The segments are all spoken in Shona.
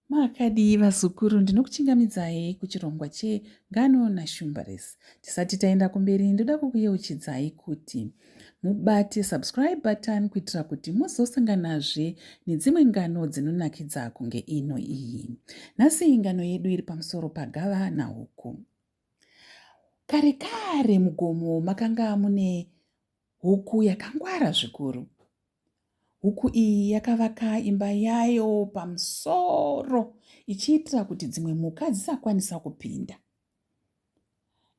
Makadiva zukuru, ndinokuchingamidzai kuchirongwa chengano naShumbaRes. Tisati taenda kumberi, ndoda kukuyeuchidzai kuti mubate subscribe button kuitira kuti muzosanganazve nedzimwe ngano dzinonakidza kunge ino iyi. Nhasi ngano yedu iri pamusoro pagava nahuku. Kare kare mugomo makanga mune huku yakangwara zvikuru. Huku iyi yakavaka imba yayo pamusoro ichiitira kuti dzimwe mhuka dzisakwanisa kupinda.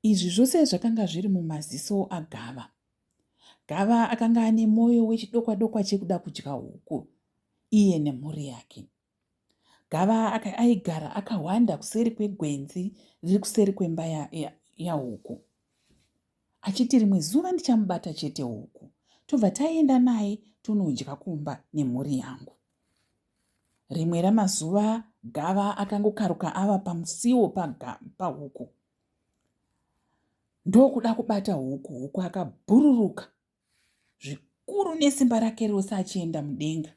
Izvi zvose zvakanga zviri mumaziso agava. Gava akanga ane mwoyo wechidokwa dokwa chekuda kudya huku iye nemhuri yake. Gava aigara akahwanda kuseri kwegwenzi riri kuseri kwemba yahuku, achiti rimwe zuva ndichamubata chete huku tobva taenda naye tunodya kumba nemhuri yangu. Rimwe ramazuva Gava akangokaruka ava pamusiwo pahuku. Ndokuda kubata huku akabhururuka zvikuru nesimba rake rose achienda mudenga.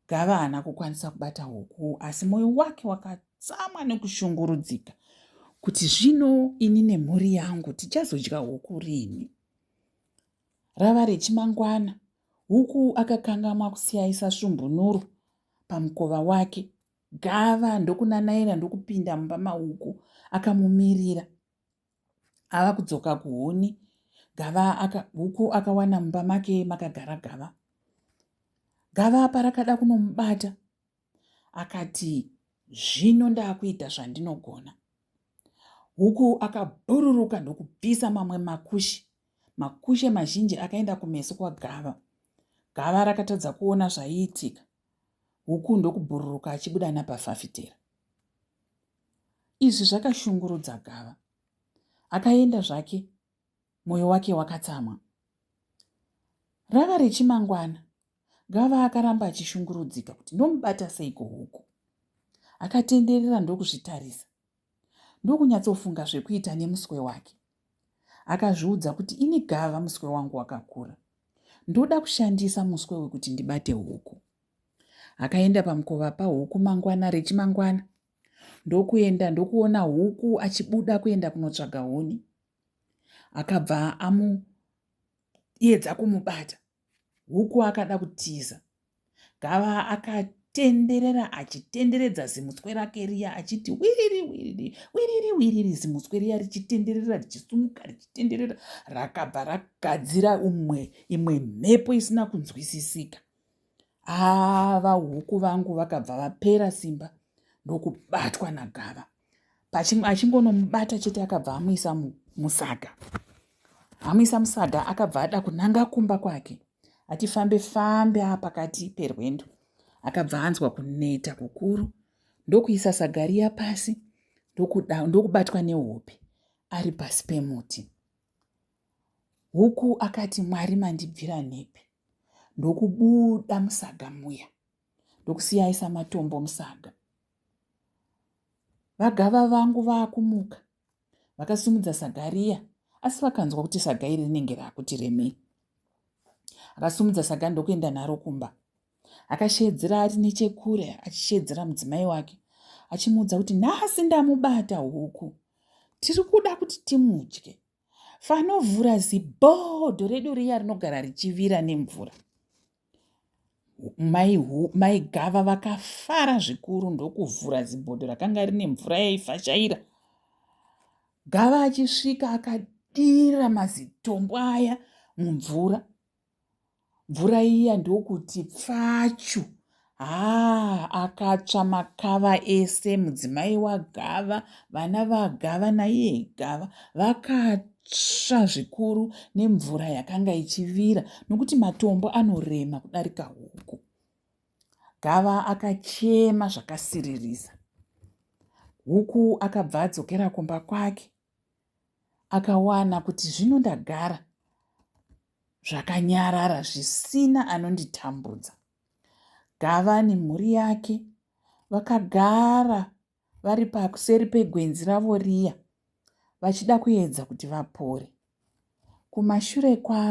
Gava haana kukwanisa kubata huku, asi mwoyo wake wakatsamwa nekushungurudzika kuti zvino ini nemhuri yangu tichazodya huku rini. Rava rechimangwana, huku akakangamwa kusiyaisa svumbunuro pamukova wake. Gava ndokunanaira ndokupinda mumba mahuku akamumirira. Ava kudzoka kuhuni, huku akawana mumba make makagara Gava. Gava parakada kunomubata akati, zvino ndakuita zvandinogona. Huku akabhururuka ndokubvisa mamwe makushe mazhinji akaenda kumeso kwaGava. Gava rakatadza kuona zvaiitika. Huku ndokubhururuka achibuda napafafitera. Izvi zvakashungurudza Gava. Akaenda zvake, mwoyo wake wakatsamwa. Rava rechimangwana, Gava akaramba achishungurudzika kuti ndomubata seiko huku. Akatenderera ndokuzvitarisa. Ndokunyatsofunga zvekuita nemuswe wake. Akazviudza kuti ini Gava muswe wangu wakakura. Ndoda kushandisa muswe wekuti ndibate huku. Akaenda pamukova pahuku mangwana rechimangwana. Ndokuenda ndokuona huku achibuda kuenda kunotsvaga huni. Akabva amuedza kumubata. Huku akada kutiza. Gava akatenderera achitenderedza zimuswe rake riya achiti wiriri wiriri wiriri wiriri, zimuswe riya richitenderera richisumuka richitenderera, rakabva ragadzira imwe mhepo isina kunzwisisika. Huku vangu vakabva vapera simba ndokubatwa naGava. Achingonomubata chete akabva amuisa musaga. Amuisa musaga akabva ada kunanga kumba kwake. Atifambe pakati perwendo. Akabva anzwa kuneta kukuru. Ndokuisa saga riya pasi. Ndokubatwa nehope ari pasi pemuti. Huku akati, Mwari mandibvira nhepe. Ndokubuda musaga muya. Ndokusiyaisa matombo musaga. VaGava vangu vaakumuka. Vakasimudza saga riya, asi vakanzwa kuti saga iri rinenge rakuti remei. Akasumudza saga ndokuenda naro kumba. Akashedzera ari nechekure, achishedzera mudzimai wake. Achimuudza kuti nhasi ndamubata huku. Tiri kuda kuti timudye. Fanovhura zibhodho redu riya rinogara richivira nemvura. Mai Gava vakafara zvikuru ndokuvhura zibhodho rakanga rine mvura yaifashaira. Gava achisvika akadira mazitombo aya mumvura. Mvura iya ndokuti pfachu. Akatsva makava ese. Mudzimai waGava, vana vaGava naiye Gava vakatsva zvikuru nemvura yakanga ichivira, nokuti matombo anorema kudarika huku. Gava akachema zvakasiririsa. Huku akabva adzokera kumba kwake. Akawana kuti zvino ndagara zvakanyarara zvisina anonditambudza. Gava nemhuri yake vakagara vari kuseri pegwenzi ravo riya, vachida kuedza kuti vapore. Kumashure kwavo